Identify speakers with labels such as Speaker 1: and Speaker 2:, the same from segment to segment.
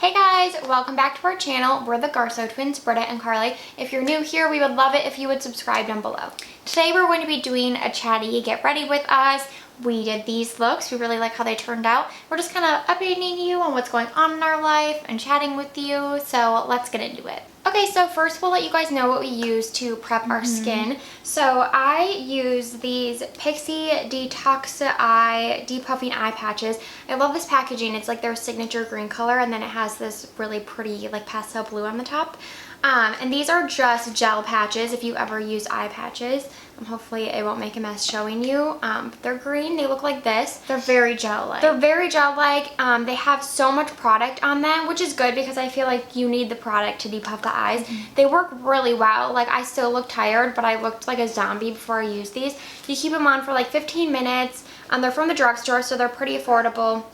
Speaker 1: Hey guys, welcome back to our channel. We're the Garso twins, Britta and Carli. If you're new here, we would love it if you would subscribe down below. Today we're going to be doing a chatty get ready with us. We did these looks. We really like how they turned out. We're just kind of updating you on what's going on in our life and chatting with you. So let's get into it. Okay, so first we'll let you guys know what we use to prep our skin. So I use these Pixie Detox Eye Depuffing Eye Patches. I love this packaging. It's like their signature green color, and then it has this really pretty like pastel blue on the top. And these are just gel patches if you ever use eye patches. Hopefully it won't make a mess showing you. But they're green. They look like this. They're very gel-like. They're very gel-like. They have so much product on them, which is good because I feel like you need the product to depuff the eyes. They work really well. Like, I still look tired, but I looked like a zombie before I used these. You keep them on for like 15 minutes. They're from the drugstore, so they're pretty affordable.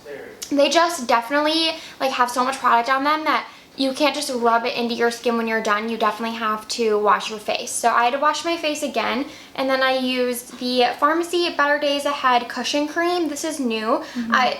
Speaker 1: They just definitely like have so much product on them that you can't just rub it into your skin when you're done. You definitely have to wash your face. So I had to wash my face again, and then I used the Farmacy Better Days Ahead Cushion Cream. This is new.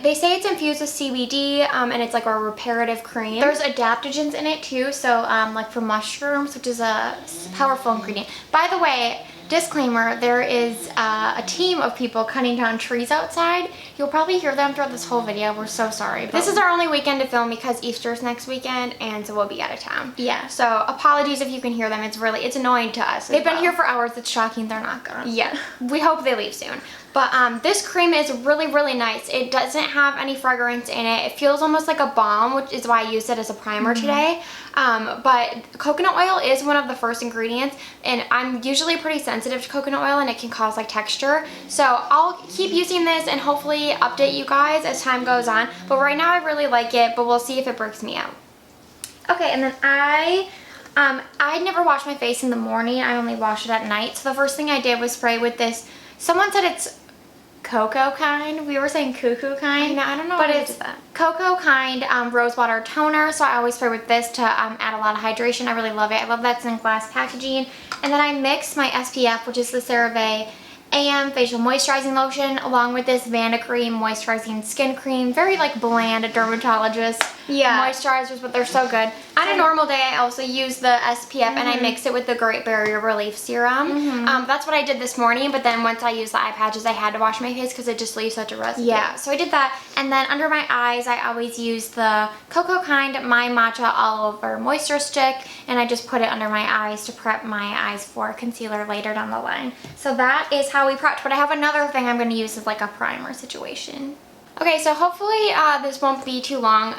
Speaker 1: They say it's infused with CBD, and it's like a reparative cream. There's adaptogens in it too, so like for mushrooms, which is a powerful ingredient. By the way, disclaimer, there is a team of people cutting down trees outside. You'll probably hear them throughout this whole video. We're so sorry. This is our only weekend to film because Easter's next weekend, and so we'll be out of town. Yeah. So apologies if you can hear them. It's annoying to us. They've been here for hours. It's shocking they're not gonna. Yeah. We hope they leave soon. But this cream is really, really nice. It doesn't have any fragrance in it. It feels almost like a balm, which is why I used it as a primer today. But coconut oil is one of the first ingredients, and I'm usually pretty sensitive to coconut oil, and it can cause like texture. So I'll keep using this and hopefully update you guys as time goes on. But right now I really like it, but we'll see if it breaks me out. Okay, and then I never wash my face in the morning. I only wash it at night. So the first thing I did was spray with this. Someone said it's cocoa kind. We were saying cuckoo kind. I don't know, but it's cocoa kind rose water toner. So I always spray with this to add a lot of hydration. I really love it. I love that it's in glass packaging. And then I mix my SPF, which is the CeraVe AM facial moisturizing lotion, along with this Vanda Cream moisturizing skin cream. Very like bland dermatologist moisturizers, but they're so good. On a normal day, I also use the SPF and I mix it with the Great Barrier Relief Serum. That's what I did this morning, but then once I used the eye patches, I had to wash my face because it just leaves such a residue. Yeah, so I did that. And then under my eyes, I always use the Cocoa Kind My Matcha All Over Moisture Stick, and I just put it under my eyes to prep my eyes for concealer later down the line. So that is how we prepped, but I have another thing I'm going to use as like a primer situation. Okay, so hopefully this won't be too long.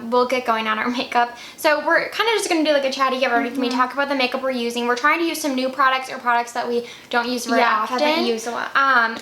Speaker 1: We'll get going on our makeup. So we're kind of just going to do like a chatty get ready with me, talk about the makeup we're using. We're trying to use some new products or products that we don't use very often. Haven't used a lot.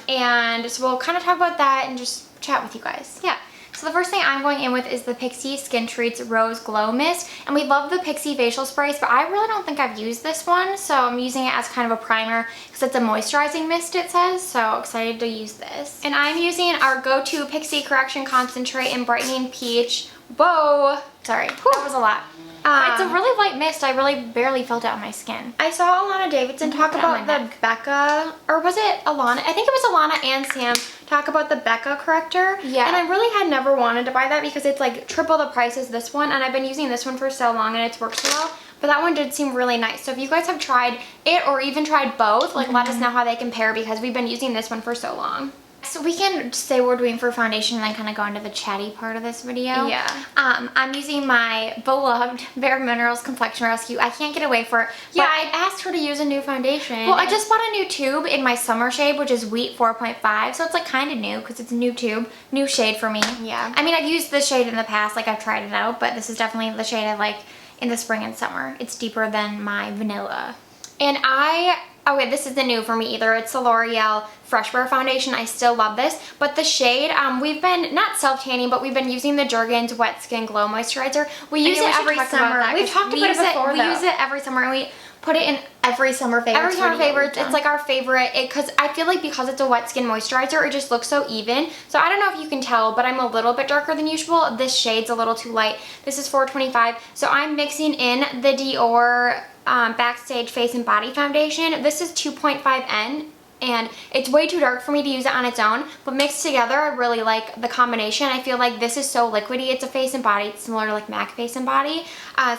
Speaker 1: And so we'll kind of talk about that and just chat with you guys. Yeah. So the first thing I'm going in with is the Pixie Skin Treats Rose Glow Mist. And we love the Pixie facial sprays, but I really don't think I've used this one. So I'm using it as kind of a primer because it's a moisturizing mist, it says. So excited to use this. And I'm using our go-to Pixie Correction Concentrate in Brightening Peach. Whoa! Sorry, that was a lot. It's a really light mist. I really barely felt it on my skin. I saw Alana Davidson talk about the Becca, or was it Alana? I think it was Alana and Sam talk about the Becca corrector. Yeah. And I really had never wanted to buy that because it's like triple the price as this one, and I've been using this one for so long and it's worked so well. But that one did seem really nice. So if you guys have tried it or even tried both, like let us know how they compare because we've been using this one for so long. So we can say what we're doing for foundation and then kind of go into the chatty part of this video. Yeah. I'm using my beloved Bare Minerals Complexion Rescue. I can't get away for it. Yeah, I asked her to use a new foundation. Well, I just bought a new tube in my summer shade, which is Wheat 4.5. So it's like kind of new because it's a new tube, new shade for me. Yeah. I mean, I've used this shade in the past, like I've tried it out, but this is definitely the shade I like in the spring and summer. It's deeper than my vanilla. And okay, this isn't new for me either. It's the L'Oreal Fresh Wear Foundation. I still love this. But the shade, we've been, not self-tanning, but we've been using the Jergens Wet Skin Glow Moisturizer. We use it every summer. We've talked about it before, We use it every summer, and we put it in every summer favorites. Every summer favorites. It's like our favorite. Because I feel like because it's a wet skin moisturizer, it just looks so even. So I don't know if you can tell, but I'm a little bit darker than usual. This shade's a little too light. This is 425. So I'm mixing in the Dior Backstage Face and Body Foundation. This is 2.5N. and it's way too dark for me to use it on its own, but mixed together I really like the combination. I feel like this is so liquidy. It's a face and body. It's similar to like MAC face and body.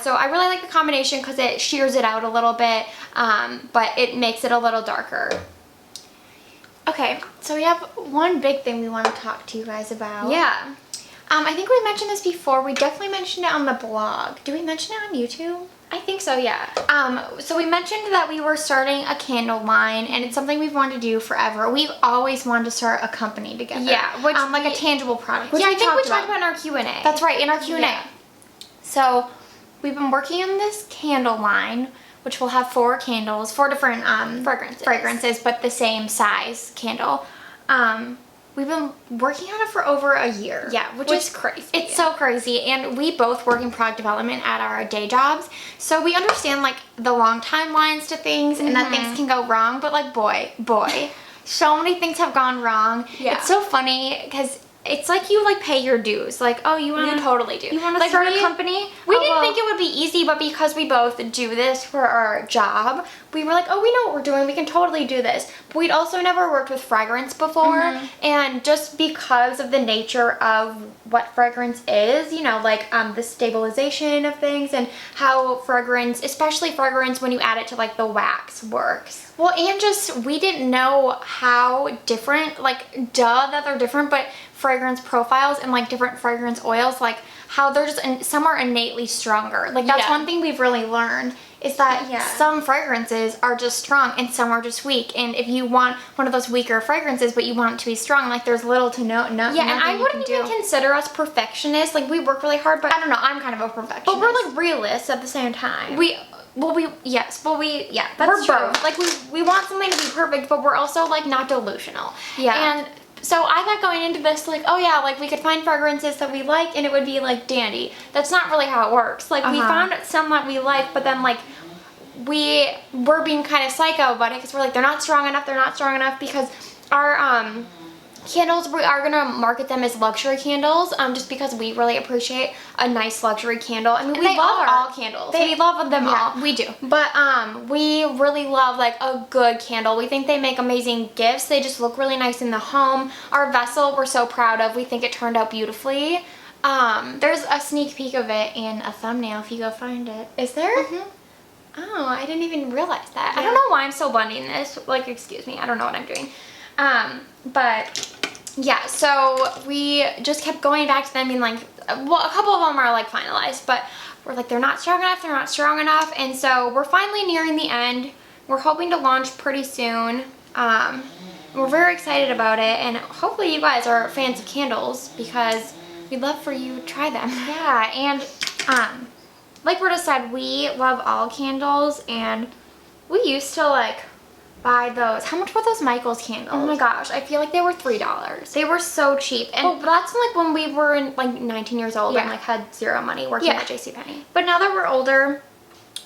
Speaker 1: So I really like the combination because it shears it out a little bit, but it makes it a little darker. Okay, so we have one big thing we want to talk to you guys about. Yeah. I think we mentioned this before. We definitely mentioned it on the blog. Did we mention it on YouTube? I think so, yeah. So we mentioned that we were starting a candle line, and it's something we've wanted to do forever. We've always wanted to start a company together. Yeah, which like a tangible product. Which I think we talked about in our Q&A. That's right, in our Q&A. Yeah. So we've been working on this candle line, which will have 4 candles, 4 different fragrances, but the same size candle. We've been working on it for over a year. Yeah, which is crazy. It's so crazy, and we both work in product development at our day jobs, so we understand like the long timelines to things and that things can go wrong, but like boy, so many things have gone wrong. Yeah. It's so funny because it's like you like pay your dues. Like, oh, you want to totally do. You want to like start a company? We didn't think it would be easy, but because we both do this for our job, we were like, oh, we know what we're doing. We can totally do this. But we'd also never worked with fragrance before, and just because of the nature of what fragrance is, you know, like the stabilization of things and how fragrance, especially fragrance when you add it to like the wax, works. Well, and just we didn't know how different, like that they're different, but fragrance profiles and like different fragrance oils, like how they're just some are innately stronger. Like that's one thing we've really learned is that some fragrances are just strong and some are just weak. And if you want one of those weaker fragrances but you want it to be strong, like there's little to no and I wouldn't even consider us perfectionists. Like we work really hard, but I don't know, I'm kind of a perfectionist. But we're like realists at the same time. That's true. Both. Like we want something to be perfect, but we're also like not delusional. Yeah. And so I thought going into this, like, oh yeah, like we could find fragrances that we like and it would be like dandy. That's not really how it works. Like we found some that we like, but then like we're being kind of psycho about it because we're like, they're not strong enough because our candles, we are going to market them as luxury candles, just because we really appreciate a nice luxury candle. I mean, we love all candles. We love them all. We do. But we really love like a good candle. We think they make amazing gifts. They just look really nice in the home. Our vessel, we're so proud of. We think it turned out beautifully. There's a sneak peek of it in a thumbnail if you go find it. Is there? Oh, I didn't even realize that. I don't know why I'm so blending this. Like, excuse me. I don't know what I'm doing. But yeah, so we just kept going back to them being like, well, a couple of them are like finalized, but we're like, they're not strong enough, and so we're finally nearing the end. We're hoping to launch pretty soon. We're very excited about it, and hopefully you guys are fans of candles because we'd love for you to try them. Yeah, and like Britta said, we love all candles, and we used to like buy those. How much were those Michaels candles? Oh my gosh, I feel like they were $3. They were so cheap. And that's like when we were in like 19 years old and like had zero money working at JCPenney. But now that we're older,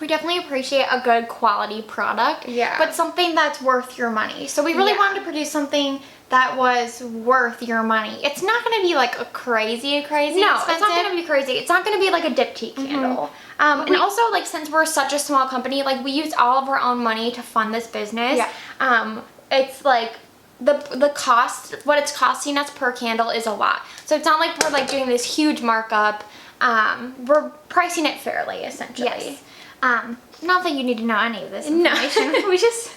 Speaker 1: we definitely appreciate a good quality product. Yeah. But something that's worth your money. So we really wanted to produce something that was worth your money. It's not going to be like a crazy expensive. It's not going to be crazy. It's not going to be like a diptyque candle. And also, like, since we're such a small company, like, we use all of our own money to fund this business. Yeah. It's like the cost, what it's costing us per candle is a lot. So it's not like we're like doing this huge markup. We're pricing it fairly, essentially. Yes. Not that you need to know any of this information. No. We just,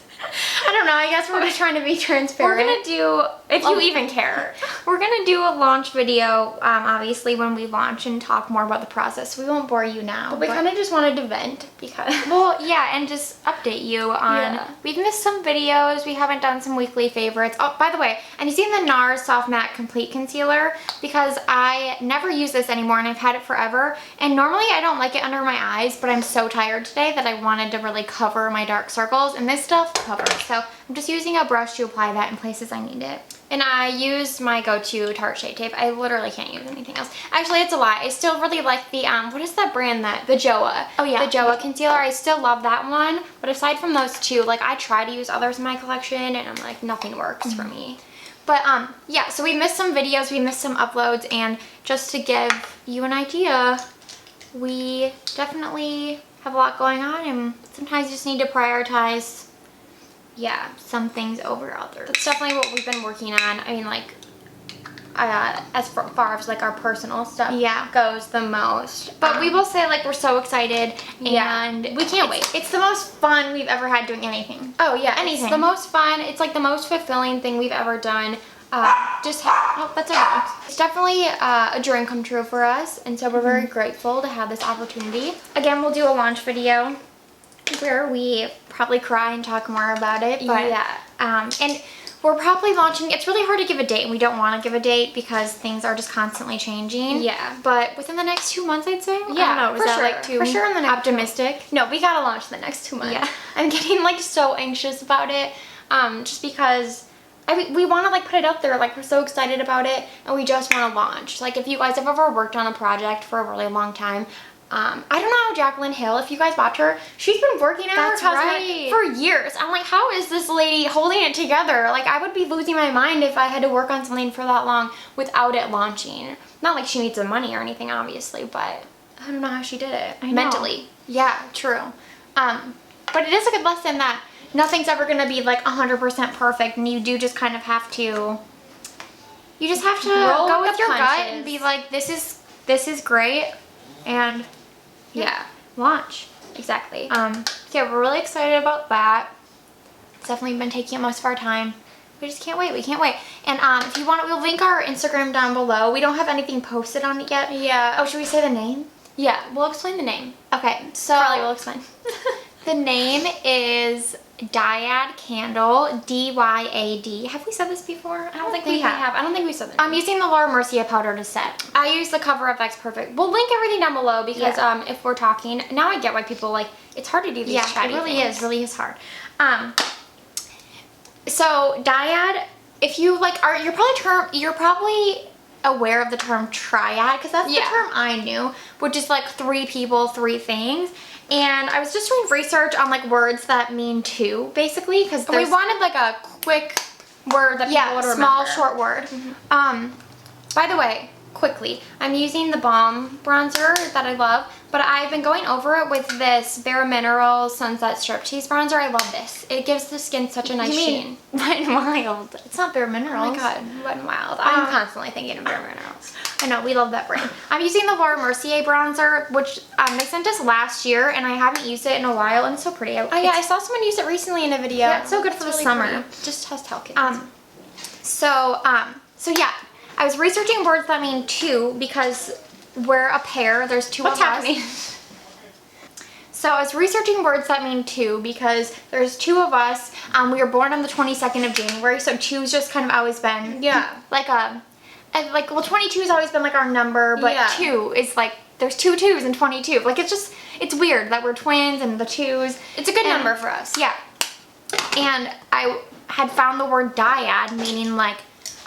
Speaker 1: I don't know, I guess we're just trying to be transparent. We're going to do, if you even care, we're going to do a launch video, obviously, when we launch and talk more about the process. We won't bore you now. But we kind of just wanted to vent because... Well, yeah, and just update you on... We've missed some videos. We haven't done some weekly favorites. Oh, by the way, have you seen the NARS Soft Matte Complete Concealer? Because I never use this anymore and I've had it forever. And normally I don't like it under my eyes, but I'm so tired today that I wanted to really cover my dark circles. And this stuff covers. So I'm just using a brush to apply that in places I need it. And I use my go-to Tarte Shade Tape. I literally can't use anything else. Actually, it's a lie. I still really like the, what is that brand the JOA. Oh yeah. The JOA concealer. I still love that one. But aside from those two, like I try to use others in my collection and I'm like, nothing works for me. But yeah, so we missed some videos, we missed some uploads, and just to give you an idea, we definitely have a lot going on and sometimes you just need to prioritize yeah,
Speaker 2: some things over others.
Speaker 1: That's definitely what we've been working on. I mean, like, as far as like our personal stuff goes the most. But we will say, like, we're so excited and
Speaker 2: we can't wait.
Speaker 1: It's the most fun we've ever had doing anything.
Speaker 2: Oh yeah,
Speaker 1: anything. It's the most fun. It's like the most fulfilling thing we've ever done. That's okay. It's definitely a dream come true for us, and so we're very grateful to have this opportunity. Again, we'll do a launch video where we probably cry and talk more about it. But and we're probably launching. It's really hard to give a date, and we don't want to give a date because things are just constantly changing.
Speaker 2: Yeah.
Speaker 1: But within the next 2 months, I'd say.
Speaker 2: Yeah, I don't know.
Speaker 1: Is that like too
Speaker 2: for sure in the next
Speaker 1: optimistic? No, we gotta launch in the next 2 months.
Speaker 2: Yeah.
Speaker 1: I'm getting like so anxious about it, just because we want to like put it out there. Like, we're so excited about it, and we just want to launch. Like, if you guys have ever worked on a project for a really long time. I don't know how Jaclyn Hill, if you guys watch her, she's been working on her cosmetic for years. I'm like, how is this lady holding it together? Like, I would be losing my mind if I had to work on something for that long without it launching. Not like she needs the money or anything, obviously, but I don't know how she did it. Mentally. Yeah, true. But it is a good lesson that nothing's ever going to be like 100% perfect, and you do just kind of have to, you just have to go with your gut and be like, this is great, and launch. Exactly. So yeah, we're really excited about that. It's definitely been taking up most of our time. We just can't wait. We can't wait. And if you want, we'll link our Instagram down below. We don't have anything posted on it yet. Yeah. Oh, should we say the name? Yeah, we'll explain the name. Okay, so
Speaker 2: Carli will explain.
Speaker 1: The name is Dyad Candle, D-Y-A-D. Have we said this before? I don't think we have. I don't think we said that. I'm using the Laura Mercier powder to set. I use the Cover FX Perfect. We'll link everything down below because if we're talking, now I get why people like, it's hard to do these chatty
Speaker 2: it really
Speaker 1: things.
Speaker 2: is. Really is hard.
Speaker 1: So Dyad, if you like are, you're probably aware of the term triad, because that's the term I knew, which is like 3 people, 3 things. And I was just doing research on like words that mean 2, basically, because we wanted like a quick word that people would remember. Small, short word. By the way, quickly, I'm using the Balm bronzer that I love, but I've been going over it with this Bare Minerals Sunset Striptease bronzer. I love this. It gives the skin such a nice sheen.
Speaker 2: Wet n Wild. It's not Bare Minerals.
Speaker 1: Oh my god, Wet n Wild. I'm constantly thinking of Bare Minerals. I know, we love that brand. I'm using the Laura Mercier bronzer, which they sent us last year, and I haven't used it in a while, and it's so pretty. I saw someone use it recently in a video.
Speaker 2: Yeah, it's so good for the summer.
Speaker 1: Pretty. Just test how kids. So yeah, I was researching words that mean 2 because we're a pair. There's 2 of us. What's happening? So I was researching words that mean 2 because there's 2 of us. We were born on the 22nd of January, so 2's just kind of always been like well, 22 has always been like our number, but 2 is like, there's 2 2s and 22. Like, it's weird that we're twins and the 2s. It's a good number for us. Yeah. And I had found the word dyad, meaning like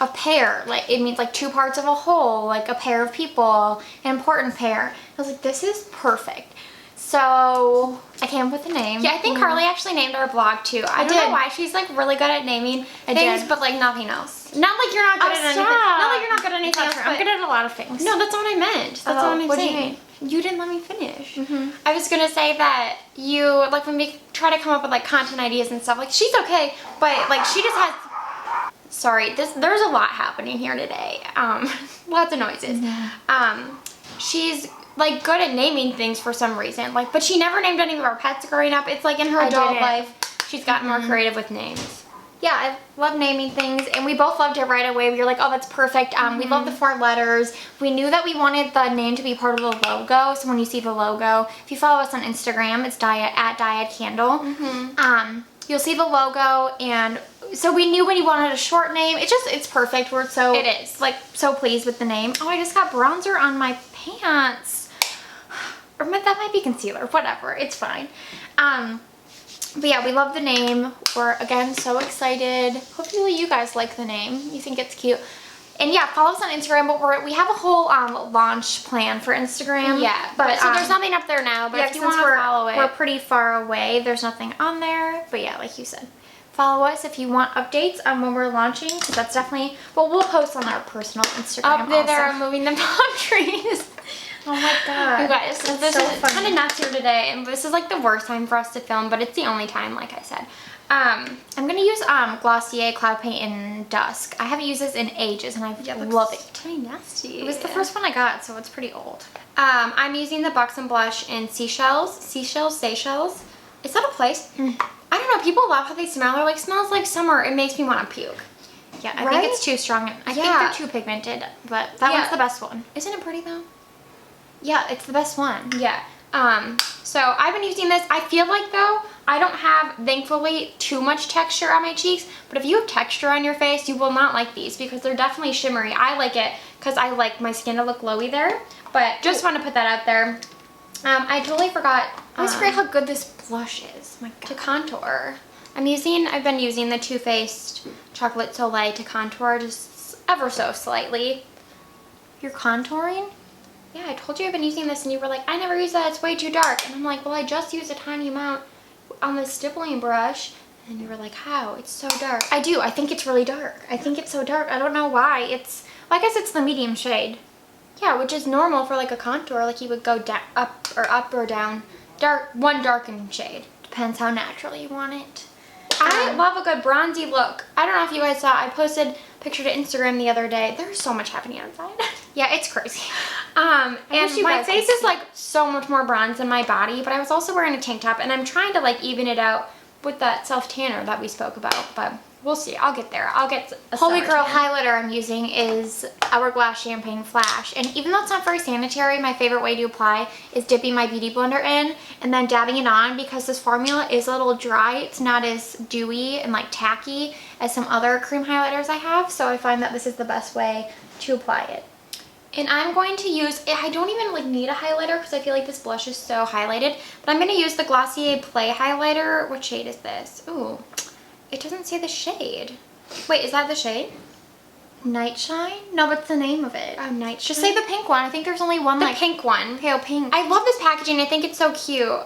Speaker 1: a pair. Like, it means like 2 parts of a whole, like a pair of people, an important pair. I was like, this is perfect. So I came up with the name. Yeah, I think Carli actually named our blog too. I don't know why. She's like really good at naming things, but like nothing else. Not like you're not good at anything. Not like you're not good at anything else.
Speaker 2: I'm good at a lot of things.
Speaker 1: No, that's not what I meant. That's not what I'm saying. You didn't let me finish. I was gonna say that you, like, when we try to come up with like content ideas and stuff, like, she's okay, but like she just has. Sorry, there's a lot happening here today. Lots of noises. She's like good at naming things for some reason, like, but she never named any of our pets growing up. It's like in her adult life, she's gotten more creative with names. Yeah, I love naming things, and we both loved it right away. We were like, oh, that's perfect. We love the 4 letters. We knew that we wanted the name to be part of the logo, so when you see the logo, if you follow us on Instagram, it's at Dyad Candle. You'll see the logo, and so we knew when you wanted a short name. It's perfect. We're so, like, so pleased with the name. Oh, I just got bronzer on my pants. Or that might be concealer, whatever, it's fine. But yeah, we love the name. We're, again, so excited. Hopefully you guys like the name. You think it's cute. And yeah, follow us on Instagram, but we have a whole launch plan for Instagram. Yeah, but so there's nothing up there now, but if you want to follow it. We're pretty far away. There's nothing on there, but yeah, like you said. Follow us if you want updates on when we're launching, because that's definitely, well, we'll post on our personal Instagram. Up there, I'm moving the palm trees.
Speaker 2: Oh my god.
Speaker 1: You guys, so this
Speaker 2: so
Speaker 1: is kind of nuts here today, and this is like the worst time for us to film, but it's the only time, like I said. I'm gonna use Glossier Cloud Paint in Dusk. I haven't used this in ages, and I love it.
Speaker 2: Pretty nasty.
Speaker 1: It was the first one I got, so it's pretty old. I'm using the Buxom Blush in Seychelles. Seychelles. Is that a place? I don't know. People love how they smell. They're like, smells like summer. It makes me want to puke.
Speaker 2: Yeah, I think it's too strong. I think they're too pigmented, but that one's the best one.
Speaker 1: Isn't it pretty though?
Speaker 2: Yeah, it's the best one.
Speaker 1: Yeah. So I've been using this. I feel like though, I don't have, thankfully, too much texture on my cheeks, but if you have texture on your face, you will not like these because they're definitely shimmery. I like it because I like my skin to look glowy there, but just want to put that out there. I totally forgot.
Speaker 2: I always forget how good this blush is. My god.
Speaker 1: To contour. I've been using the Too Faced Chocolate Soleil to contour just ever so slightly.
Speaker 2: You're contouring?
Speaker 1: Yeah, I told you I've been using this and you were like, I never use that, it's way too dark. And I'm like, well, I just used a tiny amount on the stippling brush. And you were like, how? It's so dark.
Speaker 2: I do. I think it's really dark. I think it's so dark. I don't know why. Well, I guess it's the medium shade.
Speaker 1: Yeah, which is normal for like a contour. Like you would go up or down. One darkened shade.
Speaker 2: Depends how natural you want it.
Speaker 1: I love a good bronzy look. I don't know if you guys saw, I posted a picture to Instagram the other day. There's so much happening outside.
Speaker 2: Yeah, it's crazy.
Speaker 1: And
Speaker 2: you
Speaker 1: my
Speaker 2: guys
Speaker 1: face
Speaker 2: could
Speaker 1: is
Speaker 2: see.
Speaker 1: like so much more bronze than my body, but I was also wearing a tank top and I'm trying to like even it out with that self tanner that we spoke about, but we'll see. I'll get there. I'll get a
Speaker 2: Holy
Speaker 1: summer
Speaker 2: Girl
Speaker 1: tan.
Speaker 2: highlighter I'm using is Hourglass Champagne Flash. And even though it's not very sanitary, my favorite way to apply is dipping my Beauty Blender in and then dabbing it on because this formula is a little dry. It's not as dewy and like tacky as some other cream highlighters I have. So I find that this is the best way to apply it.
Speaker 1: And I'm going to use, I don't even like need a highlighter because I feel like this blush is so highlighted, but I'm going to use the Glossier Play highlighter. What shade is this? Ooh, it doesn't say the shade. Wait, is that the shade?
Speaker 2: Night Shine? No, but it's the name of it.
Speaker 1: Oh, Night Shine.
Speaker 2: Just say the pink one. I think there's only one
Speaker 1: The
Speaker 2: like
Speaker 1: pink one.
Speaker 2: pale pink.
Speaker 1: I love this packaging. I think it's so cute.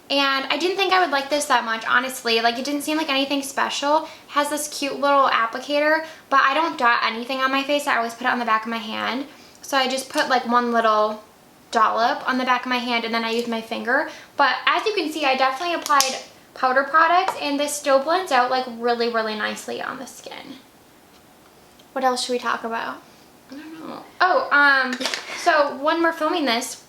Speaker 1: And I didn't think I would like this that much, honestly. Like, it didn't seem like anything special. It has this cute little applicator, but I don't dot anything on my face. I always put it on the back of my hand. So I just put like one little dollop on the back of my hand and then I use my finger. But as you can see, I definitely applied powder products and this still blends out like really, really nicely on the skin.
Speaker 2: What else should we talk about?
Speaker 1: I don't know. Oh, so when we're filming this,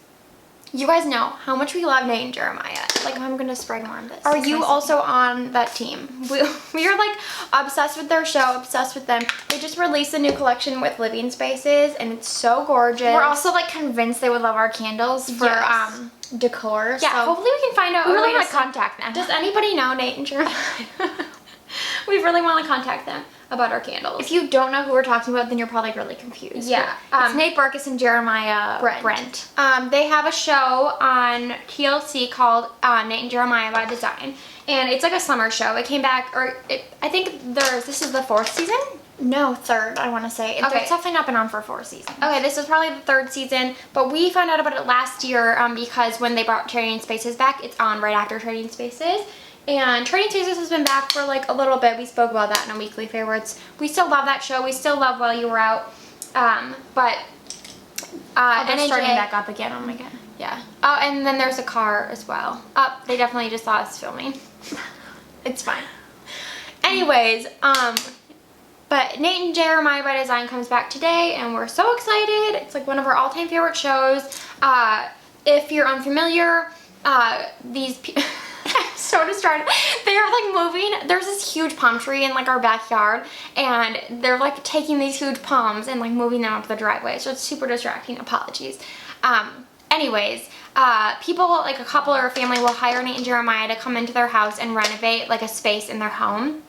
Speaker 1: you guys know how much we love Nate and Jeremiah. Like,
Speaker 2: I'm gonna spray more on this.
Speaker 1: are you also on that team? We are like obsessed with their show, obsessed with them. They just released a new collection with living spaces and it's so gorgeous.
Speaker 2: We're also like convinced they would love our candles for
Speaker 1: Yes.
Speaker 2: decor.
Speaker 1: Yeah,
Speaker 2: so
Speaker 1: hopefully we can find out.
Speaker 2: we really
Speaker 1: wait,
Speaker 2: want to contact them.
Speaker 1: Does anybody know Nate and Jeremiah? We really want to contact them about our candles.
Speaker 2: If you don't know who we're talking about, then you're probably really confused.
Speaker 1: Yeah,
Speaker 2: It's Nate Barkis and Jeremiah Brent.
Speaker 1: They have a show on TLC called Nate and Jeremiah by Design, and it's like a summer show. It came back, I think this is the 4th season.
Speaker 2: No, 3rd, I want to say.
Speaker 1: Okay.
Speaker 2: It's definitely not been on for 4 seasons.
Speaker 1: Okay, this is probably the 3rd season, but we found out about it last year because when they brought Trading Spaces back, it's on right after Trading Spaces. And Trading Spaces has been back for like a little bit. We spoke about that in a weekly favorites. We still love that show. We still love While You Were Out. But
Speaker 2: They're
Speaker 1: NJ
Speaker 2: starting back up again. Oh my god.
Speaker 1: Yeah. Oh, and then there's a car as well. Oh, they definitely just saw us filming. It's fine. Anyways, but Nate and Jeremiah by Design comes back today, and we're so excited. It's like one of our all-time favorite shows. If you're unfamiliar, these people... I'm so distracted. They are like moving. There's this huge palm tree in like our backyard, and they're like taking these huge palms and like moving them up the driveway. So it's super distracting. Apologies. Anyways, people, like a couple or a family, will hire Nate and Jeremiah to come into their house and renovate like a space in their home.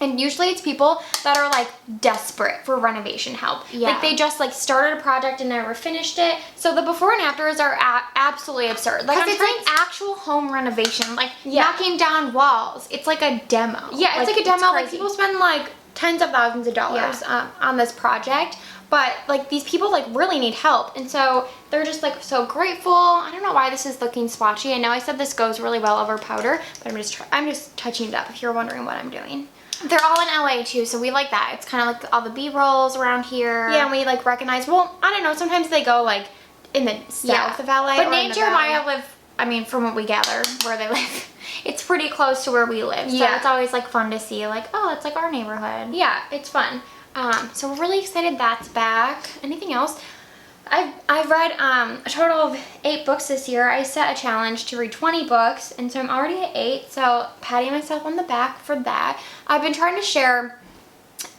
Speaker 1: And usually it's people that are like desperate for renovation help.
Speaker 2: Yeah.
Speaker 1: Like they just like started a project and never finished it. So the before and afters are absolutely absurd. Like
Speaker 2: Because it's like actual home renovation, like knocking down walls. It's like a demo.
Speaker 1: Yeah, it's like a demo. Like
Speaker 2: crazy.
Speaker 1: people spend like tens of thousands of dollars on this project. But like these people like really need help, and so they're just like so grateful. I don't know why this is looking swatchy. I know I said this goes really well over powder, but I'm just touching it up if you're wondering what I'm doing.
Speaker 2: They're all in LA too, so we like that. It's kind of like all the B-rolls around here.
Speaker 1: Yeah, and we like recognize, well, I don't know, sometimes they go like in the south of LA.
Speaker 2: But
Speaker 1: or
Speaker 2: Nate
Speaker 1: in
Speaker 2: and
Speaker 1: the
Speaker 2: Jeremiah
Speaker 1: valley.
Speaker 2: live, I mean, from what we gather, where they live, it's pretty close to where we live. So
Speaker 1: Yeah.
Speaker 2: it's always like fun to see, like, oh, it's like our neighborhood.
Speaker 1: Yeah, it's fun. So we're really excited that's back. Anything else? I've read a total of 8 books this year. I set a challenge to read 20 books, and so I'm already at 8, so patting myself on the back for that. I've been trying to share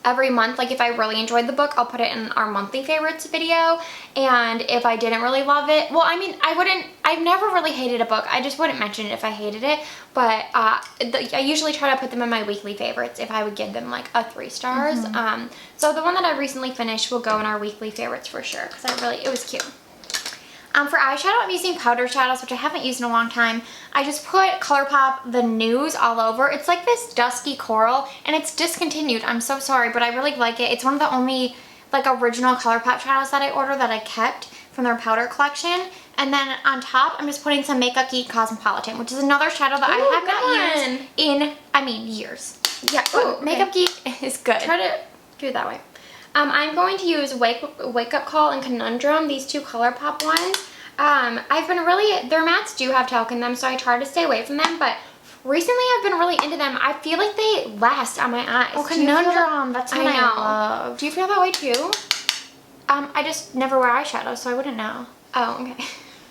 Speaker 1: every month, like if I really enjoyed the book, I'll put it in our monthly favorites video, and if I didn't really love it, well, I mean, I've never really hated a book. I just wouldn't mention it if I hated it, but I usually try to put them in my weekly favorites if I would give them like a 3 stars. So the one that I recently finished will go in our weekly favorites for sure, because it was cute. For eyeshadow, I'm using powder shadows, which I haven't used in a long time. I just put ColourPop The News all over. It's like this dusky coral, and it's discontinued. I'm so sorry, but I really like it. It's one of the only like original ColourPop shadows that I ordered that I kept from their powder collection. And then on top, I'm just putting some Makeup Geek Cosmopolitan, which is another shadow that I have not used in, years. Yeah,
Speaker 2: Ooh, Makeup Geek is good.
Speaker 1: Try to do it that way. I'm going to use Wake Up Call and Conundrum, these 2 ColourPop ones. I've been their mattes do have talc in them, so I try to stay away from them, but recently I've been really into them. I feel like they last on my eyes.
Speaker 2: Oh, Conundrum, that's what I love.
Speaker 1: Do you feel that way too?
Speaker 2: I just never wear eyeshadow, so I wouldn't know.
Speaker 1: Oh, okay.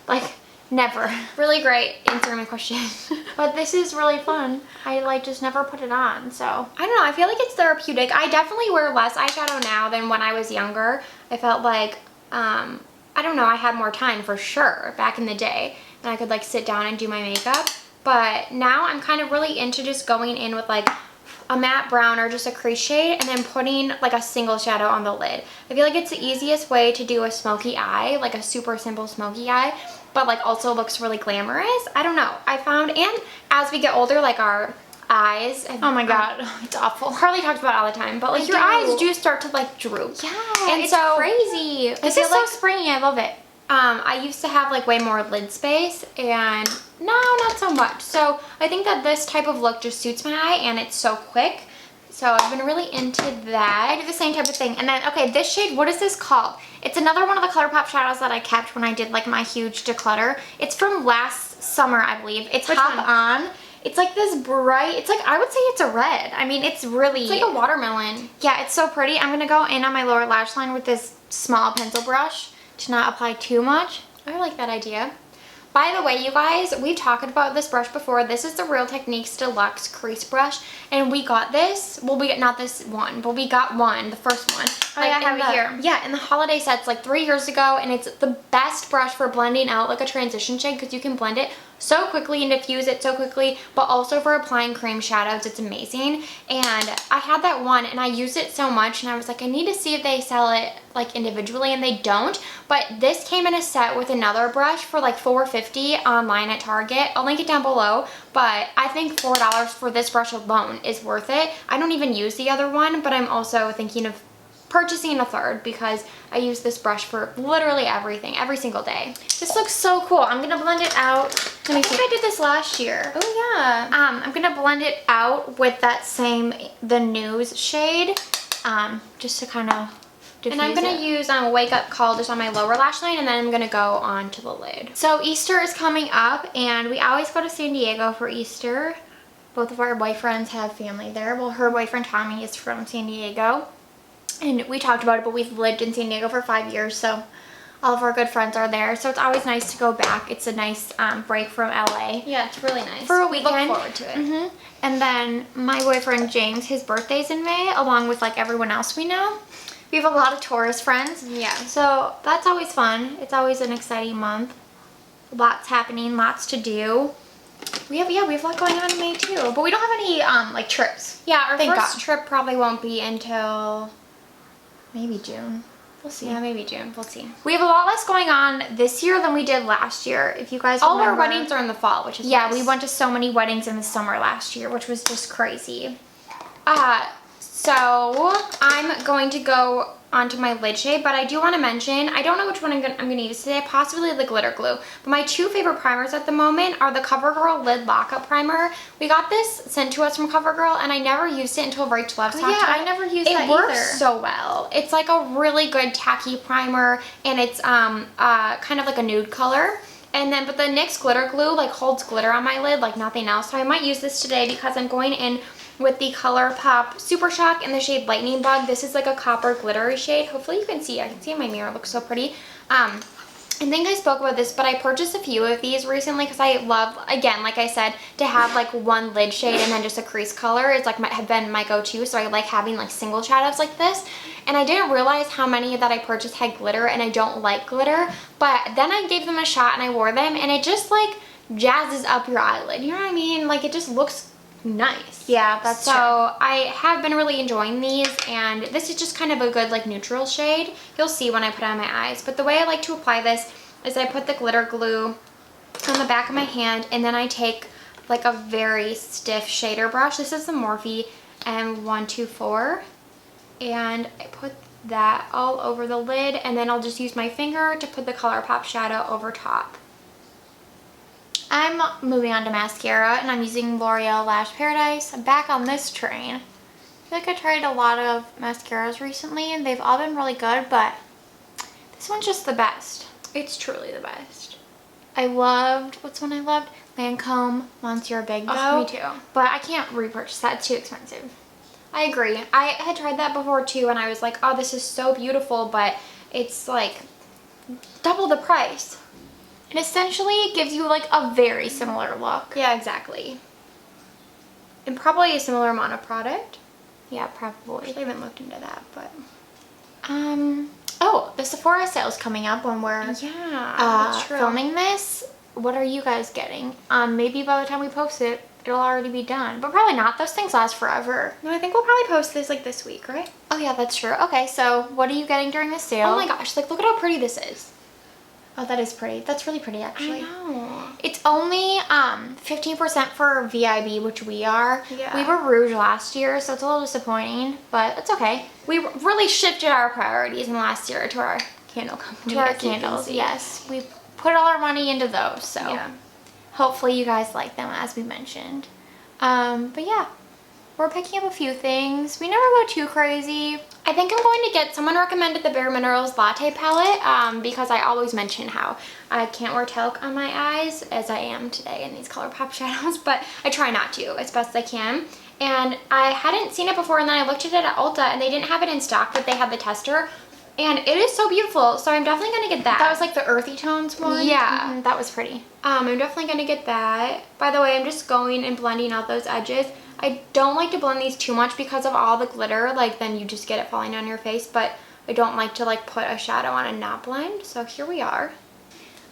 Speaker 2: Like, never.
Speaker 1: Really great answering my question.
Speaker 2: But this is really fun. I like just never put it on, so.
Speaker 1: I don't know, I feel like it's therapeutic. I definitely wear less eyeshadow now than when I was younger. I felt like, I don't know, I had more time for sure back in the day, and I could like sit down and do my makeup. But now I'm kind of really into just going in with like a matte brown or just a crease shade and then putting like a single shadow on the lid. I feel like it's the easiest way to do a smoky eye, like a super simple smoky eye, but like also looks really glamorous. I don't know, I found, and as we get older, like our eyes.
Speaker 2: Oh my god, it's awful.
Speaker 1: Carli talks about it all the time, but like your eyes do start to like droop.
Speaker 2: Yeah,
Speaker 1: and
Speaker 2: it's
Speaker 1: so
Speaker 2: crazy. This
Speaker 1: feel
Speaker 2: is so
Speaker 1: like-
Speaker 2: springy, I love it.
Speaker 1: I used to have like way more lid space, and no, not so much. So I think that this type of look just suits my eye, and it's so quick. So I've been really into that.
Speaker 2: I do the same type of thing. And then, okay, this shade, what is this called? It's another one of the ColourPop shadows that I kept when I did like my huge declutter. It's from last summer, I believe. It's Hop On. It's like this bright, it's like, I would say it's a red. I mean, it's really.
Speaker 1: It's like a watermelon.
Speaker 2: Yeah, it's so pretty. I'm gonna go in on my lower lash line with this small pencil brush to not apply too much.
Speaker 1: I like that idea. By the way, you guys, we've talked about this brush before. This is the Real Techniques Deluxe Crease Brush, and we got this, well, we got not this one, but we got one, the first one.
Speaker 2: Oh, yeah, I have it here.
Speaker 1: Yeah, in the holiday sets like 3 years ago, and it's the best brush for blending out like a transition shade because you can blend it so quickly and diffuse it so quickly, but also for applying cream shadows, it's amazing. And I had that one, and I used it so much, and I was like, I need to see if they sell it like individually, and they don't. But this came in a set with another brush for like $4.50 online at Target. I'll link it down below, but I think $4 for this brush alone is worth it. I don't even use the other one, but I'm also thinking of purchasing a third because I use this brush for literally everything, every single day.
Speaker 2: This looks so cool. I'm gonna blend it out.
Speaker 1: I think I did this last year.
Speaker 2: Oh yeah. I'm gonna blend it out with that same The News shade, just to kind of diffuse
Speaker 1: And I'm gonna use Wake Up Call just on my lower lash line, and then I'm gonna go on to the lid.
Speaker 2: So Easter is coming up, and we always go to San Diego for Easter. Both of our boyfriends have family there. Well, her boyfriend Tommy is from San Diego. And we talked about it, but we've lived in San Diego for 5 years, so all of our good friends are there. So it's always nice to go back. It's a nice break from LA.
Speaker 1: Yeah, it's really nice.
Speaker 2: For a weekend.
Speaker 1: Look forward to it.
Speaker 2: And then my boyfriend James, his birthday's in May, along with like everyone else we know. We have a lot of tourist friends.
Speaker 1: Yeah.
Speaker 2: So that's always fun. It's always an exciting month. Lots happening, lots to do. We have a lot going on in May too, but we don't have any like trips.
Speaker 1: Yeah, our
Speaker 2: Thank
Speaker 1: first
Speaker 2: God.
Speaker 1: trip probably won't be until
Speaker 2: Maybe June. We'll see.
Speaker 1: Yeah, maybe June. We'll see.
Speaker 2: We have a lot less going on this year than we did last year. If you guys
Speaker 1: All
Speaker 2: remember.
Speaker 1: our weddings are in the fall, which is
Speaker 2: Yeah,
Speaker 1: nice.
Speaker 2: we went to so many weddings in the summer last year, which was just crazy.
Speaker 1: So I'm going to go onto my lid shade, but I do want to mention, I don't know which one I'm gonna use today, possibly the glitter glue, but my two favorite primers at the moment are the CoverGirl Lid Lockup Primer. We got this sent to us from CoverGirl, and I never used it until Rach Loves talked about it.
Speaker 2: I never used that either.
Speaker 1: It works so well. It's like a really good tacky primer, and it's kind of like a nude color. And then, but the NYX glitter glue like holds glitter on my lid like nothing else, so I might use this today because I'm going in with the ColourPop Super Shock in the shade Lightning Bug. This is like a copper glittery shade. Hopefully you can see. I can see in my mirror. It looks so pretty. I think I spoke about this, but I purchased a few of these recently because I love, again, like I said, to have like one lid shade and then just a crease color. It's like have been my go-to, so I like having like single shadows like this. And I didn't realize how many that I purchased had glitter, and I don't like glitter. But then I gave them a shot and I wore them, and it just like jazzes up your eyelid. You know what I mean? Like it just looks nice.
Speaker 2: Yeah, that's
Speaker 1: true.
Speaker 2: So
Speaker 1: I have been really enjoying these, and this is just kind of a good like neutral shade. You'll see when I put it on my eyes. But the way I like to apply this is I put the glitter glue on the back of my hand, and then I take like a very stiff shader brush. This is the Morphe M124, and I put that all over the lid, and then I'll just use my finger to put the ColourPop shadow over top.
Speaker 2: I'm moving on to mascara, and I'm using L'Oreal Lash Paradise. I'm back on this train. I feel like I tried a lot of mascaras recently, and they've all been really good, but this one's just the best.
Speaker 1: It's truly the best.
Speaker 2: I loved, what's one I loved? Lancome Monsieur Big Bow.
Speaker 1: Oh, me too.
Speaker 2: But I can't repurchase that. It's too expensive.
Speaker 1: I agree. I had tried that before too, and I was like, oh, this is so beautiful, but it's like double the price.
Speaker 2: And essentially it gives you like a very similar look.
Speaker 1: Yeah, exactly. And probably a similar amount of product.
Speaker 2: Yeah, probably.
Speaker 1: I haven't looked into that, but
Speaker 2: oh, the Sephora sale is coming up when we're filming this. What are you guys getting? Maybe by the time we post it, it'll already be done, but probably not. Those things last forever.
Speaker 1: No, I think we'll probably post this like this week, right?
Speaker 2: Oh yeah, that's true. Okay, so what are you getting during the sale?
Speaker 1: Oh my gosh, like look at how pretty this is.
Speaker 2: Oh, that is pretty. That's really pretty, actually.
Speaker 1: I know.
Speaker 2: It's only 15% for VIB, which we are.
Speaker 1: Yeah.
Speaker 2: We were Rouge last year, so it's a little disappointing, but it's okay.
Speaker 1: We really shifted our priorities in last year to our candle company.
Speaker 2: To our candles, yes. We put all our money into those, so
Speaker 1: yeah.
Speaker 2: Hopefully you guys like them, as we mentioned. But yeah, we're picking up a few things. We never go too crazy.
Speaker 1: I think I'm going to get, someone recommended the Bare Minerals Latte Palette because I always mention how I can't wear talc on my eyes, as I am today in these ColourPop shadows, but I try not to as best I can. And I hadn't seen it before, and then I looked at it at Ulta, and they didn't have it in stock, but they had the tester. And it is so beautiful, so I'm definitely going to get that.
Speaker 2: That was like the earthy tones one?
Speaker 1: Yeah.
Speaker 2: Mm-hmm, that was pretty.
Speaker 1: I'm definitely going to get that. By the way, I'm just going and blending out those edges. I don't like to blend these too much because of all the glitter, like then you just get it falling on your face, but I don't like to like put a shadow on and not blend, so here we are.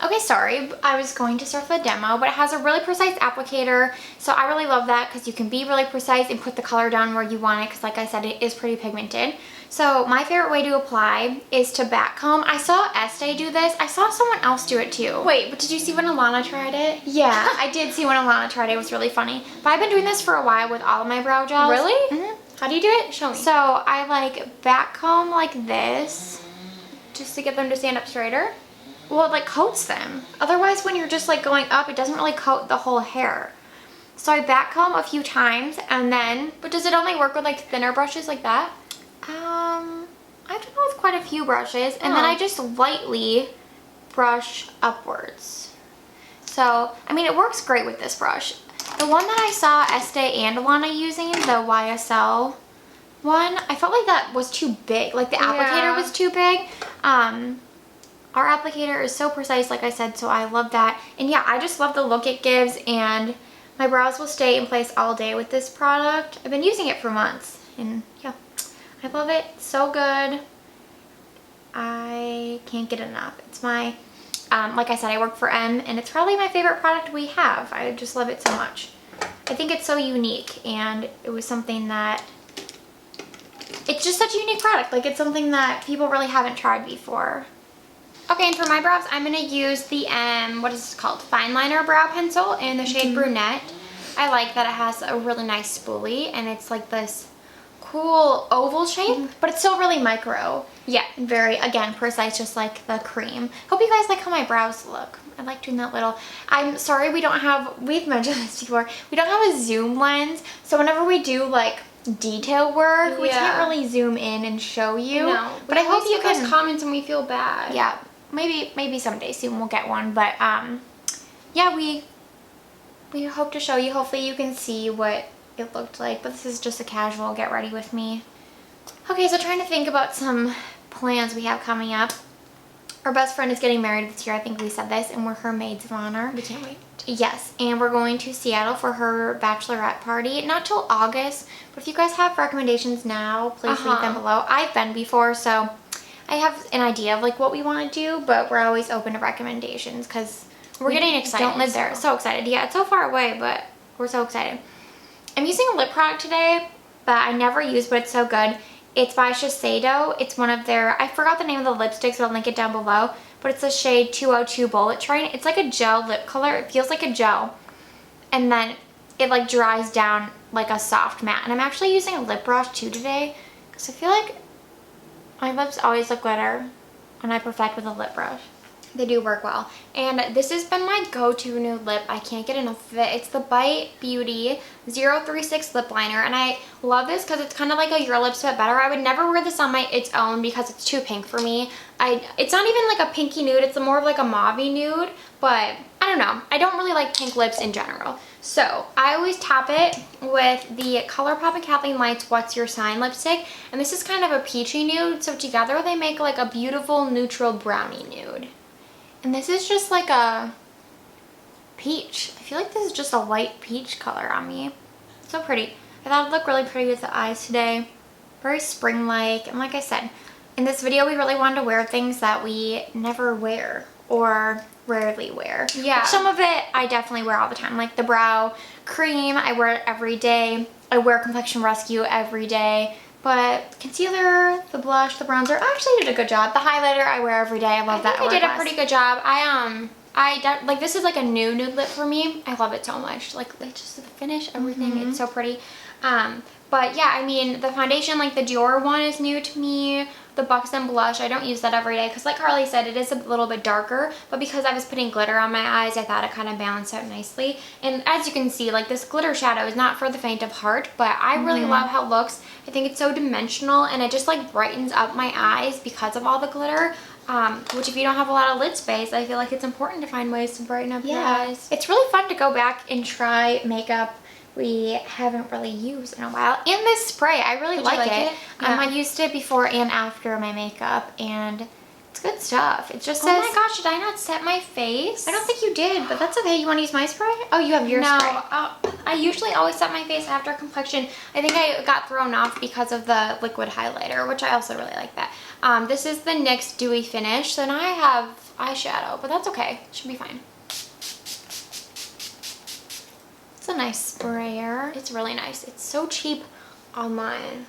Speaker 2: Okay, sorry, I was going to start the demo, but it has a really precise applicator, so I really love that because you can be really precise and put the color down where you want it, because like I said, it is pretty pigmented. So my favorite way to apply is to back comb. I saw Estee do this. I saw someone else do it too.
Speaker 1: Wait, but did you see when Alana tried it?
Speaker 2: Yeah, I did see when Alana tried it. It was really funny. But I've been doing this for a while with all of my brow gels.
Speaker 1: Really?
Speaker 2: Mm-hmm.
Speaker 1: How do you do it? Show me.
Speaker 2: So I like back comb like this.
Speaker 1: Just to get them to stand up straighter?
Speaker 2: Well, it like coats them. Otherwise, when you're just like going up, it doesn't really coat the whole hair. So I back comb a few times and then...
Speaker 1: But does it only work with like thinner brushes like that?
Speaker 2: I've done it with quite a few brushes, and then I just lightly brush upwards. So, I mean, it works great with this brush. The one that I saw Estee and Alana using, the YSL one, I felt like that was too big. Like the applicator was too big. Our applicator is so precise, like I said, so I love that. And yeah, I just love the look it gives, and my brows will stay in place all day with this product. I've been using it for months, and yeah. I love it. So good. I can't get enough. It's my, like I said, I work for M, and it's probably my favorite product we have. I just love it so much. I think it's so unique, and it was something that, it's just such a unique product. Like, it's something that people really haven't tried before.
Speaker 1: Okay, and for my brows, I'm going to use the, what is this called? Fine Liner Brow Pencil in the shade Brunette. I like that it has a really nice spoolie, and it's like this cool oval shape, but it's still really micro.
Speaker 2: Yeah.
Speaker 1: And very, again, precise, just like the cream. Hope you guys like how my brows look. I like doing that little, I'm sorry we've mentioned this before, we don't have a zoom lens, so whenever we do like detail work, we can't really zoom in and show you.
Speaker 2: No,
Speaker 1: but I hope you
Speaker 2: guys
Speaker 1: can
Speaker 2: comment and we feel bad.
Speaker 1: Yeah, maybe someday soon we'll get one, but yeah, we hope to show you. Hopefully you can see what it looked like, but this is just a casual get ready with me. Okay, so trying to think about some plans we have coming up. Our best friend is getting married this year. I think we said this, and we're her maids of honor.
Speaker 2: We can't wait.
Speaker 1: Yes, and we're going to Seattle for her bachelorette party. Not till August, but if you guys have recommendations now, please leave them below. I've been before, so I have an idea of like what we want to do, but we're always open to recommendations because we're getting excited.
Speaker 2: Don't live there.
Speaker 1: So excited. Yeah, it's so far away, but we're so excited. I'm using a lip product today that I never use, but it's so good. It's by Shiseido. It's one of their, I forgot the name of the lipstick, so I'll link it down below, but it's the shade 202 Bullet Train. It's like a gel lip color. It feels like a gel, and then it like dries down like a soft matte. And I'm actually using a lip brush too today because I feel like my lips always look better when I perfect with a lip brush. They do work well. And this has been my go-to new lip. I can't get enough of it. It's the Bite Beauty 036 lip liner. And I love this because it's kind of like a Your Lips But Better. I would never wear this on its own because it's too pink for me. It's not even like a pinky nude. It's more of like a mauve-y nude. But I don't know. I don't really like pink lips in general. So I always top it with the ColourPop and Kathleen Light's What's Your Sign lipstick. And this is kind of a peachy nude. So together they make like a beautiful neutral brownie nude. And this is just like a peach. I feel like this is just a light peach color on me. So pretty. I thought it'd look really pretty with the eyes today. Very spring-like. And like I said, in this video we really wanted to wear things that we never wear or rarely wear.
Speaker 2: Yeah.
Speaker 1: But some of it I definitely wear all the time. Like the brow cream, I wear it every day. I wear Complexion Rescue every day. But concealer, the blush, the bronzer, I actually did a good job. The highlighter I wear every day. I love that.
Speaker 2: I did a pretty good job. Like this is like a nude lip for me. I love it so much. Like just the finish, everything. It's so pretty. But yeah, I mean the foundation, like the Dior one is new to me. The Buxom blush, I don't use that every day because like Carli said, it is a little bit darker, but because I was putting glitter on my eyes, I thought it kind of balanced out nicely. And as you can see, like this glitter shadow is not for the faint of heart, but I really love how it looks. I think it's so dimensional and it just like brightens up my eyes because of all the glitter. Which if you don't have a lot of lid space, I feel like it's important to find ways to brighten up your eyes. It's really fun to go back and try makeup we haven't really used in a while. And this spray, I really like it. Yeah.
Speaker 1: I used it before and after my makeup, and it's good stuff. It just says...
Speaker 2: Oh my gosh, did I not set my face?
Speaker 1: I don't think you did, but that's okay. You want to use my spray? Oh, you have your spray.
Speaker 2: I usually always set my face after complexion. I think I got thrown off because of the liquid highlighter, which I also really like that. This is the NYX Dewy Finish, so now I have eyeshadow, but that's okay. It should be fine.
Speaker 1: It's a nice sprayer.
Speaker 2: It's really nice. It's so cheap online.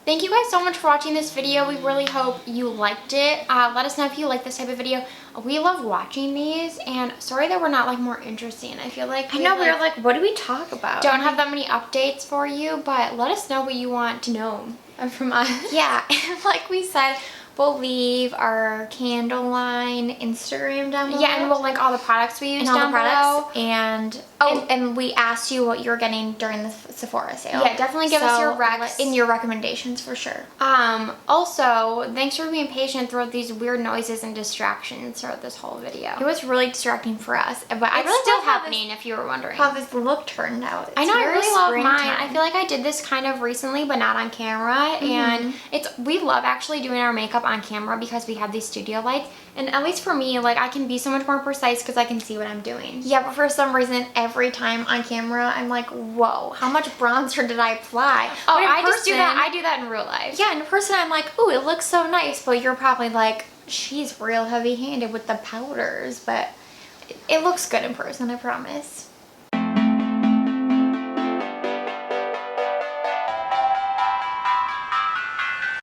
Speaker 2: Thank you guys so much for watching this video. We really hope you liked it. Let us know if you like this type of video. We love watching these, and sorry that we're not like more interesting. I feel like
Speaker 1: we were like, what do we talk about?
Speaker 2: Don't have that many updates for you, but let us know what you want to know from us.
Speaker 1: Yeah, and like we said, we'll leave our candle line Instagram down below.
Speaker 2: Yeah, and we'll link all the products we use down below.
Speaker 1: And we asked you what you were getting during the Sephora sale.
Speaker 2: Yeah, definitely give us your recs.
Speaker 1: In your recommendations for sure.
Speaker 2: Also, thanks for being patient throughout these weird noises and distractions throughout this whole video.
Speaker 1: It was really distracting for us, but
Speaker 2: It's still happening if you were wondering.
Speaker 1: How this look turned out.
Speaker 2: I know, I really love mine. I feel like I did this kind of recently, but not on camera. And we love actually doing our makeup on camera because we have these studio lights. And at least for me, like I can be so much more precise because I can see what I'm doing.
Speaker 1: Yeah, but for some reason, every time on camera, I'm like, whoa, how much bronzer did I apply?
Speaker 2: Oh, I just do that. I do that in real life.
Speaker 1: Yeah, in person, I'm like, ooh, it looks so nice. But you're probably like, she's real heavy-handed with the powders. But it looks good in person, I promise.